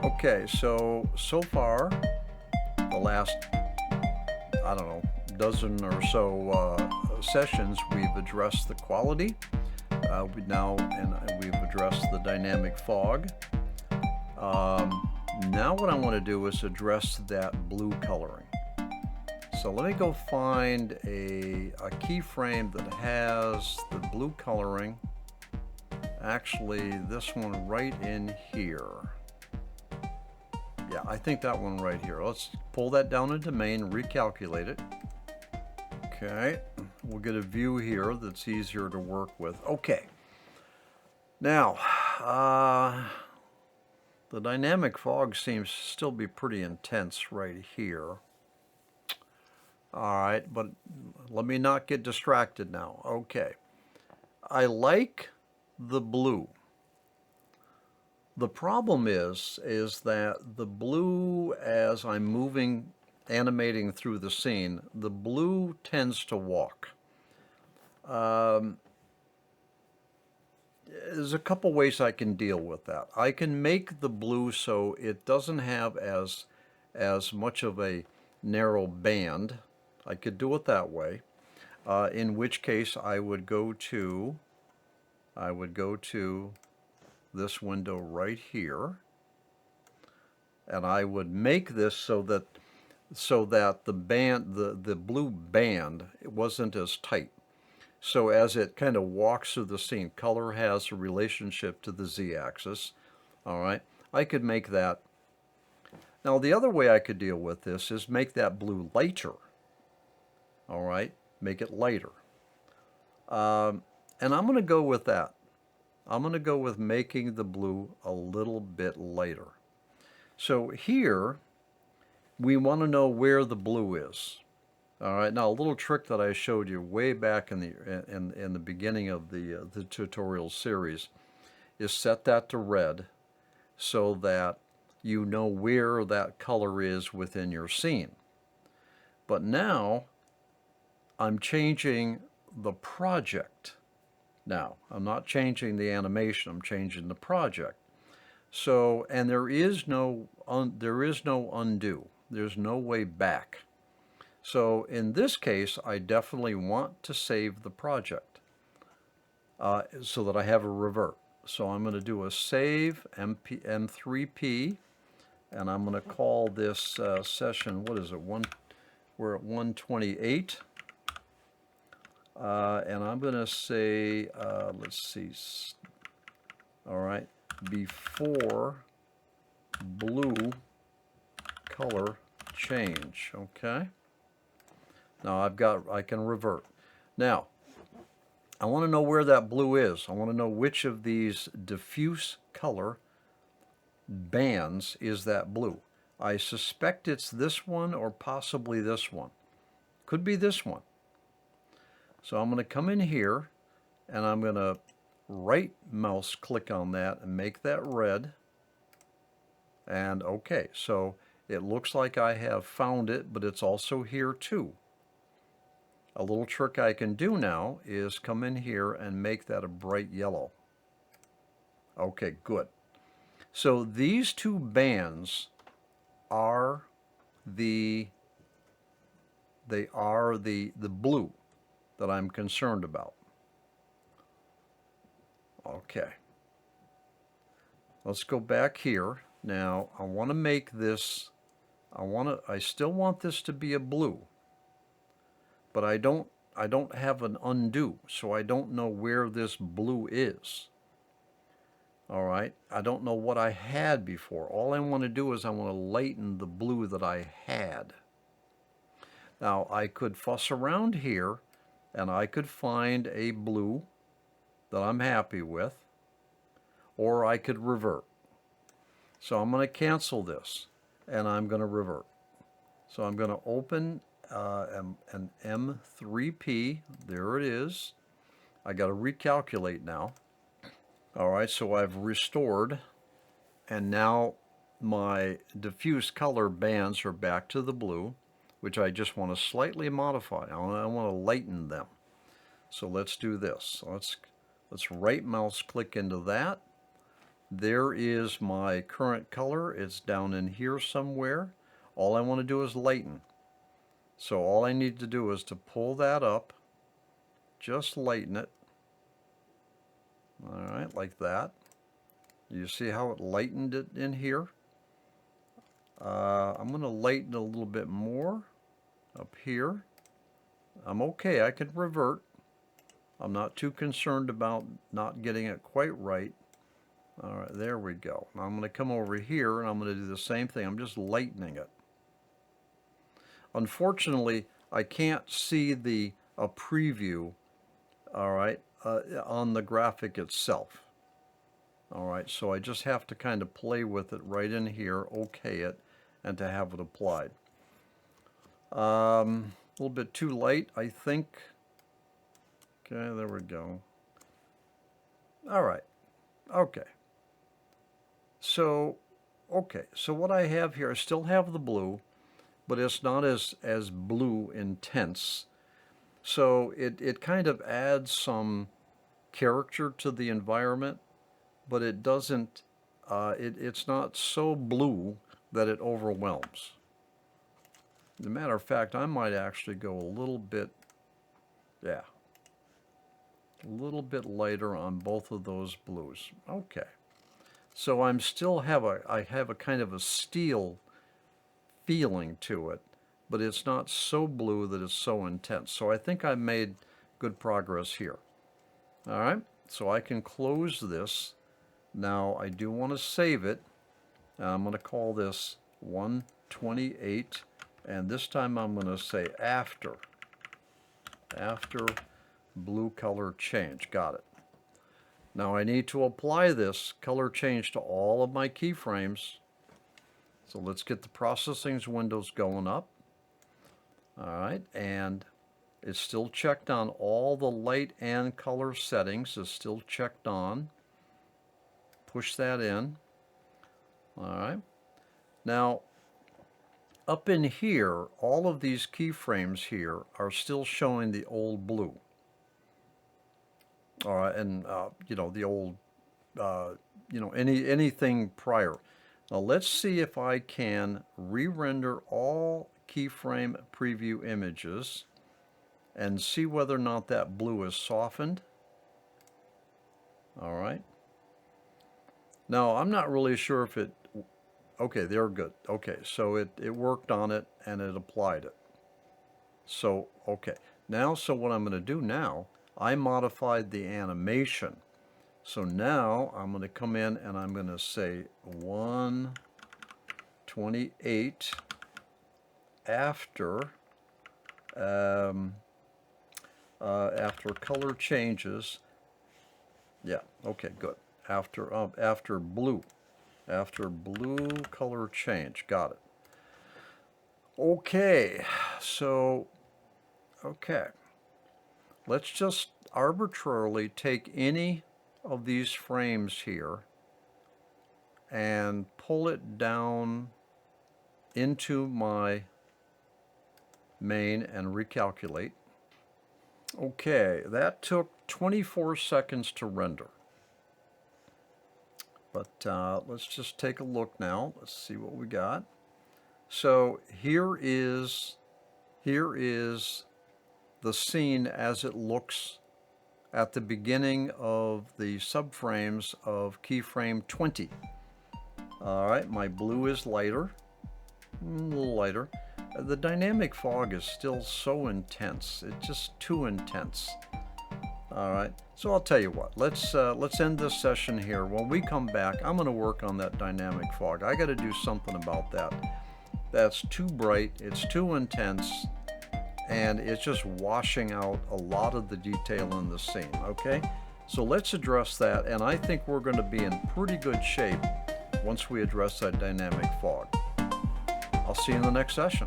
Okay, so far, the last, I don't know, dozen or so sessions, we've addressed the quality. We've addressed the dynamic fog. Now what I want to do is address that blue coloring. So let me go find a keyframe that has the blue coloring. Actually, this one right in here. Yeah, I think that one right here. Let's pull that down into main, recalculate it. Okay, we'll get a view here that's easier to work with. Okay, now the dynamic fog seems to still be pretty intense right here. All right, but let me not get distracted now. Okay, I like the blue. The problem is that the blue, as I'm moving, animating through the scene, the blue tends to walk. There's a couple ways I can deal with that. I can make the blue so it doesn't have as much of a narrow band. I could do it that way. In which case I would go to this window right here, and I would make this so that the band, the blue band, it wasn't as tight. So as it kind of walks through the scene, color has a relationship to the z-axis. All right, I could make that. Now the other way I could deal with this is make that blue lighter. All right, make it lighter. And I'm going to go with that. I'm going to go with making the blue a little bit lighter. So here, we want to know where the blue is. All right, now a little trick that I showed you way back in the beginning of the tutorial series is set that to red so that you know where that color is within your scene. But now I'm changing the project. Now, I'm not changing the animation, I'm changing the project. So, and there is no undo. There's no way back. So in this case, I definitely want to save the project so that I have a revert. So I'm going to do a save M3P, and I'm going to call this session, what is it, we're at 128. And I'm going to say, let's see, all right, before blue color change, okay? Now I can revert. Now, I want to know where that blue is. I want to know which of these diffuse color bands is that blue. I suspect it's this one or possibly this one. Could be this one. So I'm going to come in here and I'm going to right mouse click on that and make that red. And okay, so it looks like I have found it, but it's also here too. A little trick I can do now is come in here and make that a bright yellow. Okay, good. So these two bands are the blue that I'm concerned about. Okay. Let's go back here. Now I want to make this, I still want this to be a blue, but I don't have an undo, so I don't know where this blue is. All right, I don't know what I had before. All I want to do is I want to lighten the blue that I had. Now I could fuss around here and I could find a blue that I'm happy with, or I could revert. So I'm going to cancel this and I'm going to revert. So I'm going to open an M3P. There it is. I got to recalculate now. All right, so I've restored, and now my diffuse color bands are back to the blue, which I just want to slightly modify. I want to lighten them. So let's do this. Let's right mouse click into that. There is my current color. It's down in here somewhere. All I want to do is lighten. So all I need to do is to pull that up, just lighten it. All right, like that. You see how it lightened it in here? I'm going to lighten a little bit more up here. I'm okay, I can revert. I'm not too concerned about not getting it quite right. All right, there we go. Now I'm going to come over here and I'm going to do the same thing. I'm just lightening it. Unfortunately, I can't see a preview, all right, on the graphic itself. All right, so I just have to kind of play with it right in here, okay it, and to have it applied. A little bit too light, I think. Okay, there we go. All right, okay. So, okay, so what I have here, I still have the blue, but it's not as blue intense. So it kind of adds some character to the environment, but it doesn't, it's not so blue that it overwhelms. As a matter of fact, I might actually go a little bit, yeah, a little bit lighter on both of those blues. Okay. So I have a kind of a steel feeling to it, but it's not so blue that it's so intense. So I think I made good progress here. All right, so I can close this. Now I do want to save it. I'm going to call this 128, and this time I'm going to say after blue color change. Got it. Now I need to apply this color change to all of my keyframes. So let's get the processing windows going up. All right, and it's still checked on. All the light and color settings is still checked on. Push that in. All right. Now, up in here, all of these keyframes here are still showing the old blue. All right, and you know, the old, you know, anything prior. Now let's see if I can re-render all keyframe preview images and see whether or not that blue is softened. All right. Now I'm not really sure if it, okay, they're good. Okay, so it worked on it and it applied it. So, okay. Now, so what I'm going to do now, I modified the animation. So now I'm going to come in and I'm going to say 128 after color changes. Yeah, okay, good. After blue color change. Got it. Okay, so okay. Let's just arbitrarily take any of these frames here and pull it down into my main and recalculate. Okay, that took 24 seconds to render. But let's just take a look now. Let's see what we got. So here is the scene as it looks at the beginning of the subframes of keyframe 20. All right, my blue is lighter, a little lighter. The dynamic fog is still so intense. It's just too intense. All right, so I'll tell you what, let's end this session here. When we come back, I'm going to work on that dynamic fog. I got to do something about that. That's too bright, it's too intense, and it's just washing out a lot of the detail in the scene, okay? So let's address that, and I think we're going to be in pretty good shape once we address that dynamic fog. I'll see you in the next session.